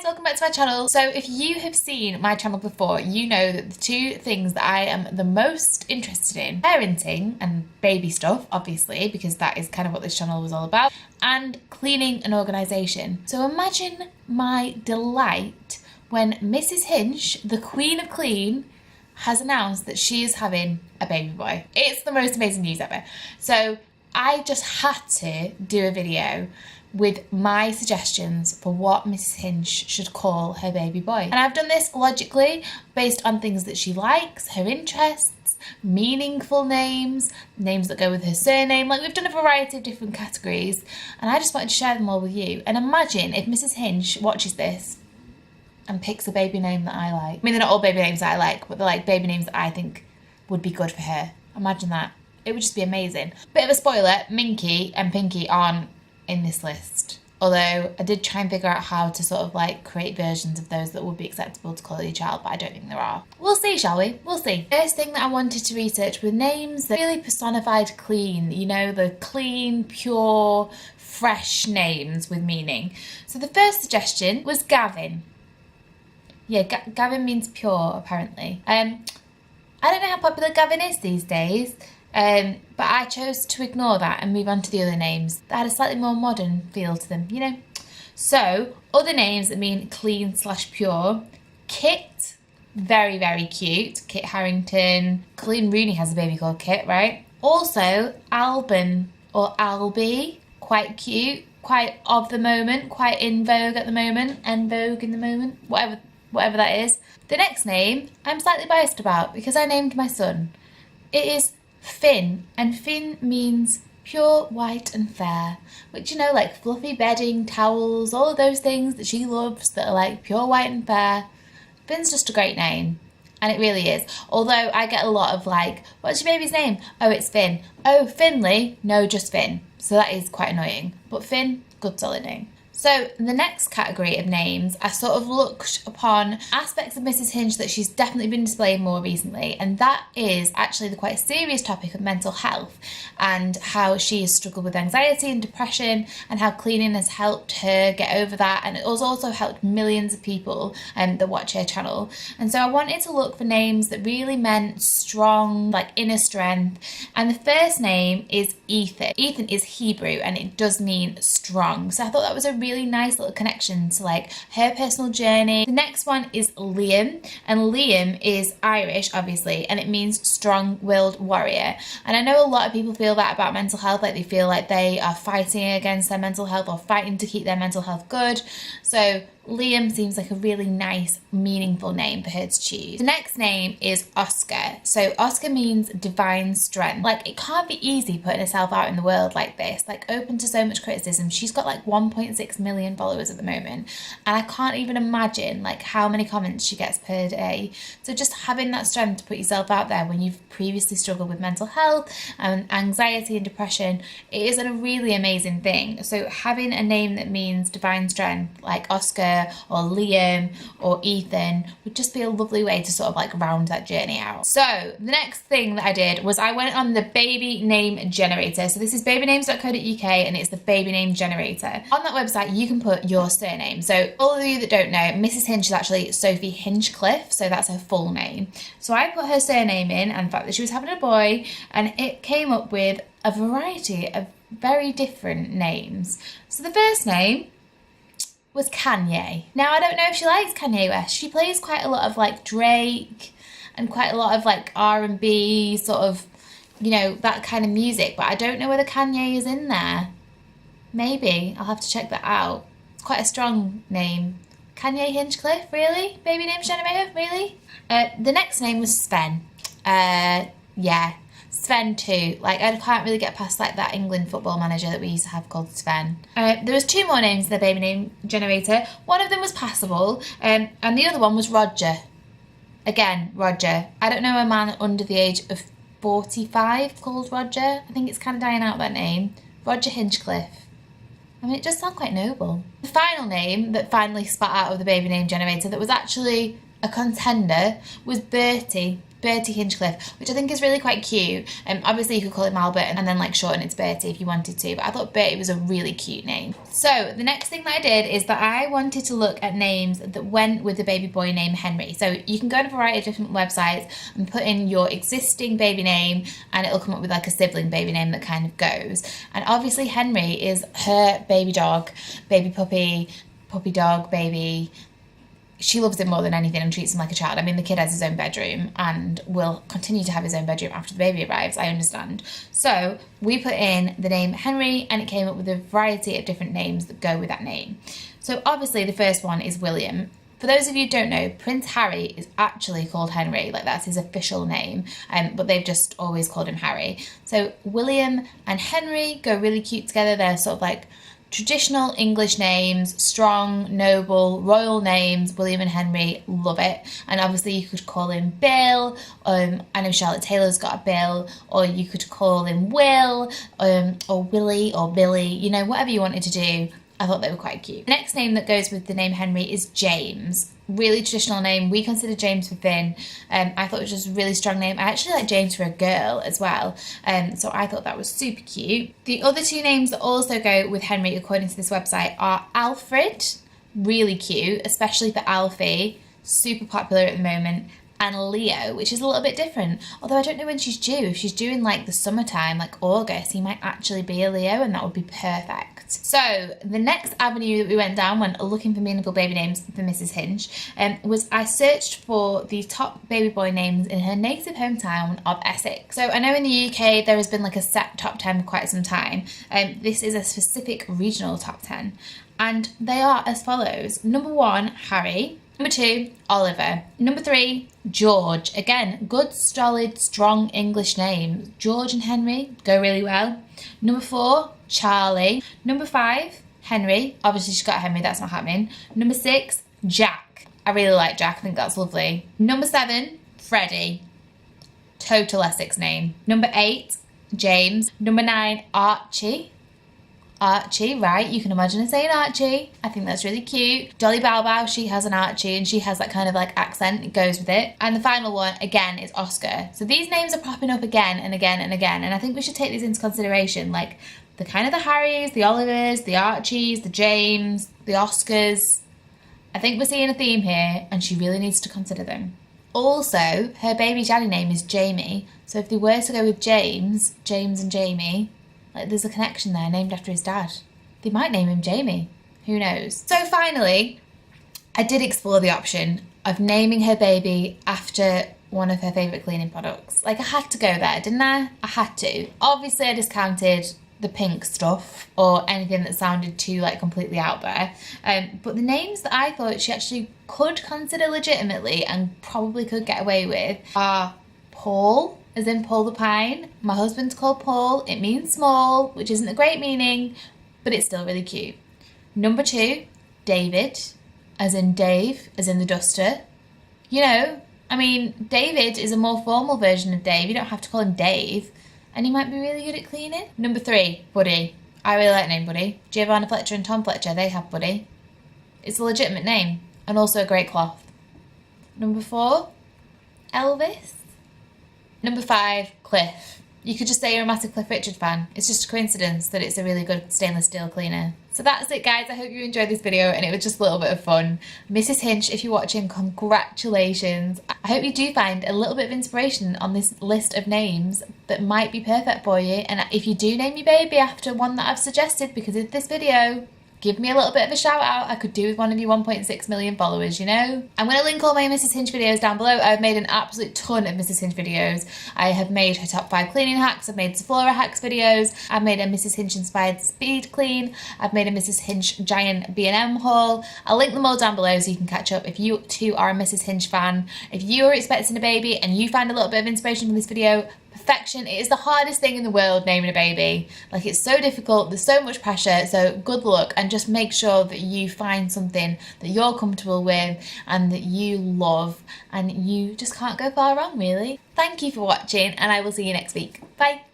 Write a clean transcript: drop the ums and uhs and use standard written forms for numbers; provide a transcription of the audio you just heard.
welcome back to my channel. So if you have seen my channel before, you know that the two things that I am the most interested in, parenting and baby stuff, obviously, because that is kind of what this channel was all about, and cleaning and organisation. So imagine my delight when Mrs Hinch, the Queen of Clean, has announced that she is having a baby boy. It's the most amazing news ever. So I just had to do a video with my suggestions for what Mrs Hinch should call her baby boy. And I've done this logically based on things that she likes, her interests, meaningful names, names that go with her surname. Like, we've done a variety of different categories, and I just wanted to share them all with you. And imagine if Mrs Hinch watches this and picks a baby name that I like. I mean, they're not all baby names that I like, but they're like baby names that I think would be good for her. Imagine that. It would just be amazing. Bit of a spoiler, Minky and Pinky aren't in this list. Although I did try and figure out how to sort of like create versions of those that would be acceptable to call your child, but I don't think there are. We'll see, shall we? We'll see. First thing that I wanted to research were names that really personified clean, you know, the clean, pure, fresh names with meaning. So the first suggestion was Gavin. Yeah, Gavin means pure, apparently. I don't know how popular Gavin is these days. But I chose to ignore that and move on to the other names that had a slightly more modern feel to them, you know. So, other names that mean clean/pure. Kit, very, very cute. Kit Harington. Colleen Rooney has a baby called Kit, right? Also, Alban or Albie, quite cute, quite of the moment, quite in vogue at the moment, en vogue in the moment, whatever that is. The next name, I'm slightly biased about because I named my son. It is Finn, and Finn means pure, white and fair, which, you know, like fluffy bedding, towels, all of those things that she loves that are like pure, white and fair. Finn's just a great name, and it really is. Although I get a lot of like, what's your baby's name? Oh, it's Finn. Oh, Finley? No, just Finn. So that is quite annoying. But Finn, good solid name. So the next category of names, I sort of looked upon aspects of Mrs Hinch that she's definitely been displaying more recently, and that is actually the quite serious topic of mental health and how she has struggled with anxiety and depression, and how cleaning has helped her get over that, and it has also helped millions of people that watch her channel. And so I wanted to look for names that really meant strong, like inner strength, and the first name is Ethan. Ethan is Hebrew and it does mean strong, so I thought that was a really nice little connection to like her personal journey. The next one is Liam, and Liam is Irish, obviously, and it means strong-willed warrior. And I know a lot of people feel that about mental health, like they feel like they are fighting against their mental health or fighting to keep their mental health good. So Liam seems like a really nice, meaningful name for her to choose. The next name is Oscar. So Oscar means divine strength. Like, it can't be easy putting herself out in the world like this, like open to so much criticism. She's got like 1.6 million followers at the moment, and I can't even imagine like how many comments she gets per day. So just having that strength to put yourself out there when you've previously struggled with mental health and anxiety and depression, it is a really amazing thing. So having a name that means divine strength, like Oscar or Liam or Ethan, would just be a lovely way to sort of like round that journey out. So the next thing that I did was I went on the baby name generator. So this is babynames.co.uk, and it's the baby name generator. On that website you can put your surname. So all of you that don't know, Mrs Hinch is actually Sophie Hinchcliffe, so that's her full name. So I put her surname in and the fact that she was having a boy, and it came up with a variety of very different names. So the first name was Kanye. Now, I don't know if she likes Kanye West. She plays quite a lot of like Drake and quite a lot of like R&B, sort of, you know, that kind of music, but I don't know whether Kanye is in there. Maybe. I'll have to check that out. It's quite a strong name. Kanye Hinchcliffe, really? Baby name generator, really? The next name was Sven. Yeah. Sven too. Like, I can't really get past like that England football manager that we used to have called Sven. There was two more names in the baby name generator. One of them was passable, and the other one was Roger. Again, Roger. I don't know a man under the age of 45 called Roger. I think it's kind of dying out, that name. Roger Hinchcliffe. I mean, it does sound quite noble. The final name that finally spat out of the baby name generator that was actually a contender was Bertie. Bertie Hinchcliffe, which I think is really quite cute. Obviously you could call him Albert and then like shorten it to Bertie if you wanted to, but I thought Bertie was a really cute name. So the next thing that I did is that I wanted to look at names that went with the baby boy name Henry. So you can go on a variety of different websites and put in your existing baby name and it'll come up with like a sibling baby name that kind of goes. And obviously Henry is her baby dog, baby puppy, puppy dog, baby. She loves him more than anything and treats him like a child. I mean, the kid has his own bedroom and will continue to have his own bedroom after the baby arrives, I understand. So we put in the name Henry and it came up with a variety of different names that go with that name. So obviously the first one is William. For those of you who don't know, Prince Harry is actually called Henry, like that's his official name, but they've just always called him Harry. So William and Henry go really cute together. They're sort of like traditional English names, strong, noble, royal names. William and Henry, love it. And obviously you could call him Bill. I know Charlotte Taylor's got a Bill, or you could call him Will, or Willie, or Billy, you know, whatever you wanted to do. I thought they were quite cute. The next name that goes with the name Henry is James. Really traditional name. We consider James for Finn. I thought it was just a really strong name. I actually like James for a girl as well. So I thought that was super cute. The other two names that also go with Henry, according to this website, are Alfred. Really cute, especially for Alfie. Super popular at the moment. And Leo, which is a little bit different. Although I don't know when she's due. If she's due in like the summertime, like August, he might actually be a Leo and that would be perfect. So the next avenue that we went down when looking for meaningful baby names for Mrs Hinch was I searched for the top baby boy names in her native hometown of Essex. So I know in the UK there has been like a set top 10 for quite some time. This is a specific regional top 10 and they are as follows. Number 1, Harry. Number 2, Oliver. Number 3, George. Again, good, solid, strong English names. George and Henry go really well. Number 4, Charlie. Number 5, Henry. Obviously she's got Henry, that's not happening. Number 6, Jack. I really like Jack, I think that's lovely. Number 7, Freddie. Total Essex name. Number 8, James. Number 9, Archie. Archie, right, you can imagine her saying Archie. I think that's really cute. Dolly Bow Bow, she has an Archie and she has that kind of like accent, it goes with it. And the final one, again, is Oscar. So these names are popping up again and again and again, and I think we should take these into consideration, like the kind of the Harrys, the Olivers, the Archies, the James, the Oscars. I think we're seeing a theme here and she really needs to consider them. Also, her baby daddy name is Jamie, so if they were to go with James and Jamie, like there's a connection there, named after his dad. They might name him Jamie. Who knows? So finally, I did explore the option of naming her baby after one of her favourite cleaning products. Like I had to go there, didn't I? I had to. Obviously I discounted the pink stuff or anything that sounded too like completely out there. But the names that I thought she actually could consider legitimately and probably could get away with are Paul, as in Paul the Pine. My husband's called Paul. It means small, which isn't a great meaning, but it's still really cute. Number 2, David, as in Dave, as in the duster. You know, I mean, David is a more formal version of Dave. You don't have to call him Dave, and he might be really good at cleaning. Number 3, Buddy. I really like the name Buddy. Giovanna Fletcher and Tom Fletcher, they have Buddy. It's a legitimate name, and also a great cloth. Number 4, Elvis. Number 5, Cliff. You could just say you're a massive Cliff Richard fan. It's just a coincidence that it's a really good stainless steel cleaner. So that's it, guys. I hope you enjoyed this video and it was just a little bit of fun. Mrs Hinch, if you're watching, congratulations. I hope you do find a little bit of inspiration on this list of names that might be perfect for you. And if you do name your baby after one that I've suggested because of this video, give me a little bit of a shout out. I could do with one of you 1.6 million followers, you know? I'm going to link all my Mrs Hinch videos down below. I've made an absolute ton of Mrs Hinch videos. I have made her top 5 cleaning hacks. I've made Sephora hacks videos. I've made a Mrs Hinch inspired speed clean. I've made a Mrs Hinch giant B&M haul. I'll link them all down below so you can catch up if you too are a Mrs Hinch fan. If you are expecting a baby and you find a little bit of inspiration from this video, perfection. It is the hardest thing in the world, naming a baby. Like, it's so difficult, there's so much pressure, so good luck, and just make sure that you find something that you're comfortable with and that you love, and you just can't go far wrong, really. Thank you for watching, and I will see you next week. Bye.